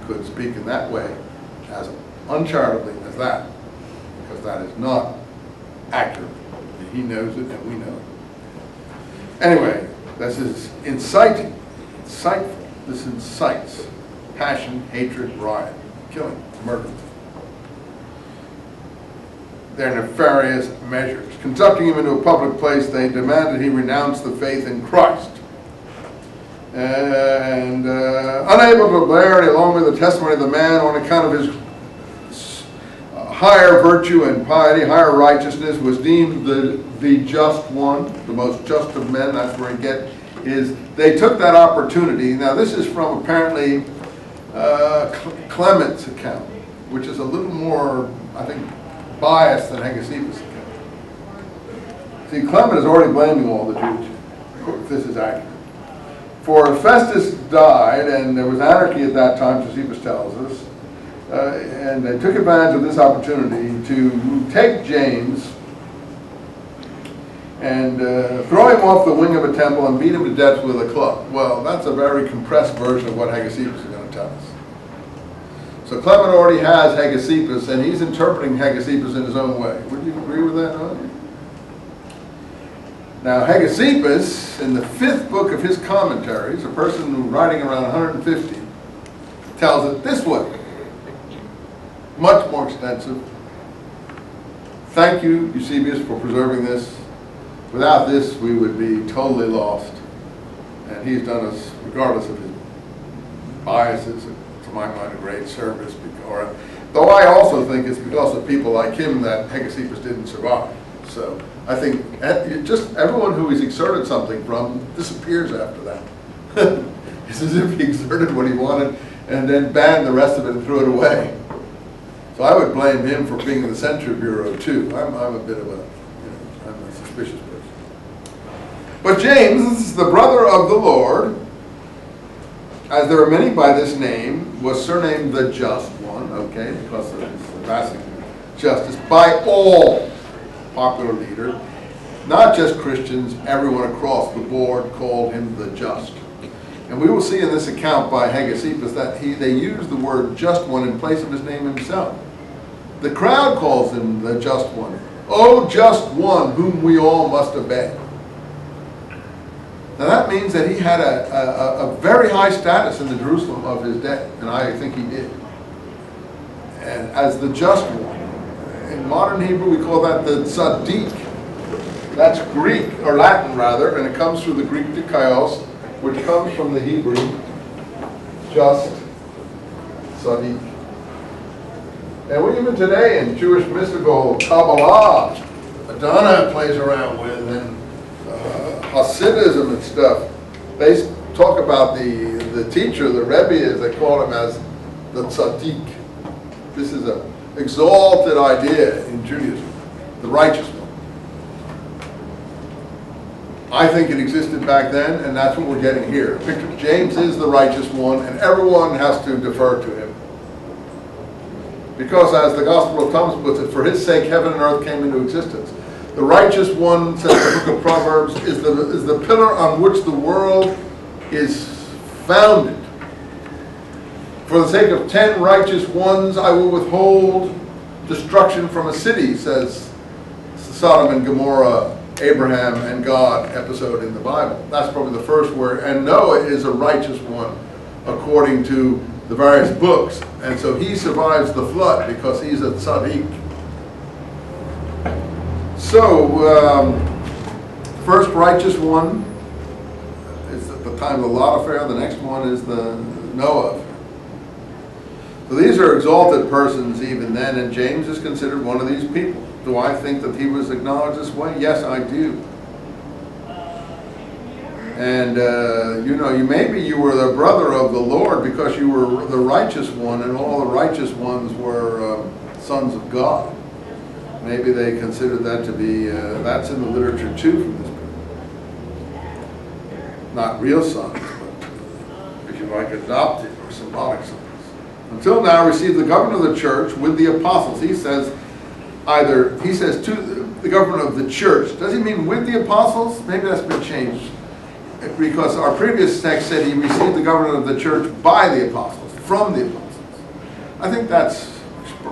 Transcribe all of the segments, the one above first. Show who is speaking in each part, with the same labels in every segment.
Speaker 1: could speak in that way as uncharitably as that, because that is not accurate. He knows it and we know it. Anyway, this is insightful. This incites passion, hatred, riot, killing, murder. Their nefarious measures. Conducting him into a public place, they demanded he renounce the faith in Christ. And unable to bear any longer the testimony of the man on account of his higher virtue and piety, higher righteousness, was deemed the just one, the most just of men. That's where he get is. They took that opportunity. Now this is from apparently Clement's account, which is a little more, I think, biased than Hegesippus' account. See, Clement is already blaming all the Jews, if this is accurate. For Festus died, and there was anarchy at that time, Josephus tells us, and they took advantage of this opportunity to take James and throw him off the wing of a temple and beat him to death with a club. Well, that's a very compressed version of what Hegesippus is going to tell us. So Clement already has Hegesippus, and he's interpreting Hegesippus in his own way. Would you agree with that, Don? Now, Hegesippus, in the 5th book of his commentaries, a person who's writing around 150, tells it this way. Much more extensive. Thank you, Eusebius, for preserving this. Without this, we would be totally lost. And he's done us, regardless of his biases, to my mind, a great service. Though I also think it's because of people like him that Hegesippus didn't survive. So I think just everyone who he's exerted something from disappears after that. It's as if he exerted what he wanted and then banned the rest of it and threw it away. So I would blame him for being in the Censure Bureau too. I'm a bit of a, I'm a suspicious person. But James, the brother of the Lord, as there are many by this name, was surnamed the Just One, okay, because of his surpassing justice, by all popular leaders, not just Christians, everyone across the board called him the Just. And we will see in this account by Hegesippus that they use the word Just One in place of his name himself. The crowd calls him the Just One. O Just One, whom we all must obey. Now that means that he had a very high status in the Jerusalem of his day, and I think he did. And as the Just One. In modern Hebrew we call that the Tzaddik. That's Greek, or Latin rather, and it comes through the Greek dikaios, which comes from the Hebrew just, Tzaddik. And we even today in Jewish mystical Kabbalah, Madonna plays around with, and Hasidism and stuff, they talk about the teacher, the Rebbe, as they call him, as the Tzaddik. This is an exalted idea in Judaism, the righteous one. I think it existed back then, and that's what we're getting here. Picture, James is the righteous one, and everyone has to defer to him. Because as the Gospel of Thomas puts it, for his sake heaven and earth came into existence. The righteous one, says the book of Proverbs, is the pillar on which the world is founded. For the sake of 10 righteous ones, I will withhold destruction from a city, says Sodom and Gomorrah, Abraham and God episode in the Bible. That's probably the first word. And Noah is a righteous one, according to the various books. And so he survives the flood because he's a tzaddik. So, first righteous one is at the time of the Lot affair. The next one is the Noah affair. So these are exalted persons even then, and James is considered one of these people. Do I think that he was acknowledged this way? Yes, I do. And you know, maybe you were the brother of the Lord because you were the righteous one, and all the righteous ones were sons of God. Maybe they considered that to be, that's in the literature too from this book. Not real sons, but if you like, adopted or symbolic sons. Until now received the government of the church with the apostles. He says to the government of the church. Does he mean with the apostles? Maybe that's been changed. Because our previous text said he received the government of the church by the apostles, from the apostles. I think that's,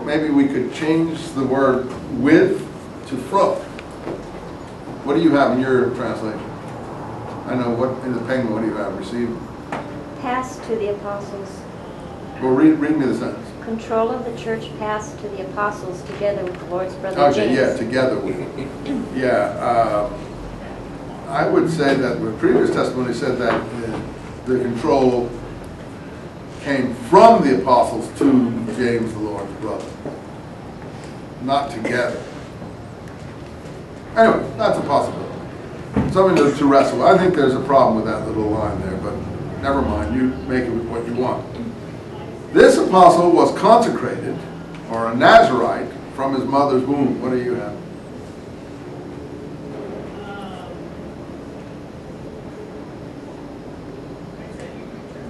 Speaker 1: maybe we could change the word with to from. What do you have in your translation? I know, what in the Penguin, what do you have? Received?
Speaker 2: Passed to the apostles.
Speaker 1: Well, read me the sentence.
Speaker 2: Control of the church passed to the apostles together with the Lord's brother
Speaker 1: Okay,
Speaker 2: James.
Speaker 1: yeah, together with. Yeah, I would say that the previous testimony said that the control came from the apostles to James, the Lord's brother, not together. Anyway, that's a possibility. Something to wrestle with. I think there's a problem with that little line there, but never mind. You make it what you want. This apostle was consecrated, or a Nazarite, from his mother's womb. What do you have?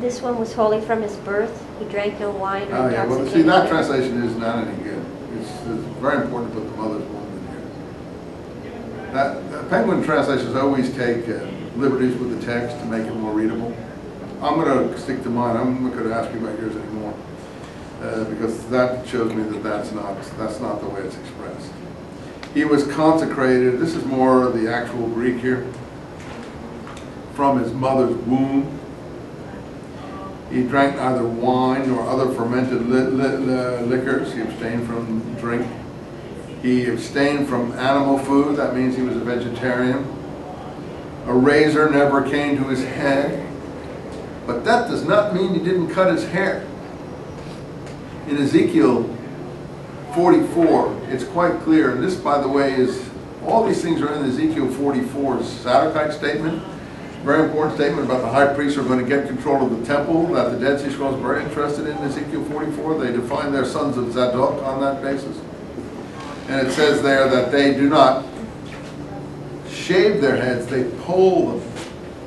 Speaker 2: This one was holy from his birth. He drank no wine or
Speaker 1: Oh yeah, well,
Speaker 2: intoxicating
Speaker 1: see, that
Speaker 2: drink.
Speaker 1: translation is not any good. It's very important to put the mother's womb in here. That Penguin translations always take liberties with the text to make it more readable. I'm going to stick to mine. I'm not going to ask you about yours anymore because that shows me that that's not the way it's expressed. He was consecrated. This is more the actual Greek here. From his mother's womb. He drank neither wine nor other fermented liquors. He abstained from drink. He abstained from animal food. That means he was a vegetarian. A razor never came to his head. But that does not mean he didn't cut his hair. In Ezekiel 44, it's quite clear, and this, by the way, is, all these things are in Ezekiel 44's Sadducite statement. Very important statement about the high priests are going to get control of the temple, that the Dead Sea Scrolls are very interested in Ezekiel 44. They define their sons of Zadok on that basis. And it says there that they do not shave their heads, they pull them.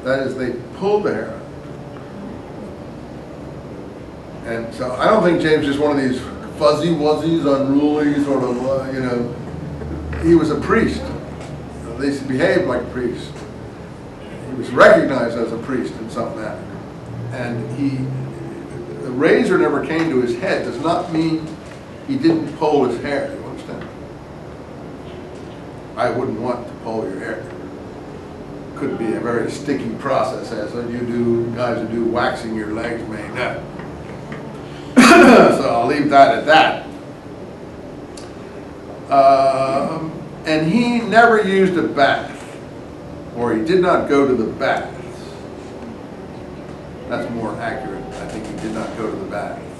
Speaker 1: That is, they pull their hair. And so I don't think James is one of these fuzzy-wuzzies, unruly sort of, you know. He was a priest. At least he behaved like a priest. He was recognized as a priest in some manner. And the razor never came to his head does not mean he didn't pull his hair. You understand? I wouldn't want to pull your hair. Could be a very sticky process, as you do, guys who do waxing your legs may know. So I'll leave that at that. And he never used a bath, or he did not go to the baths. That's more accurate. I think he did not go to the baths.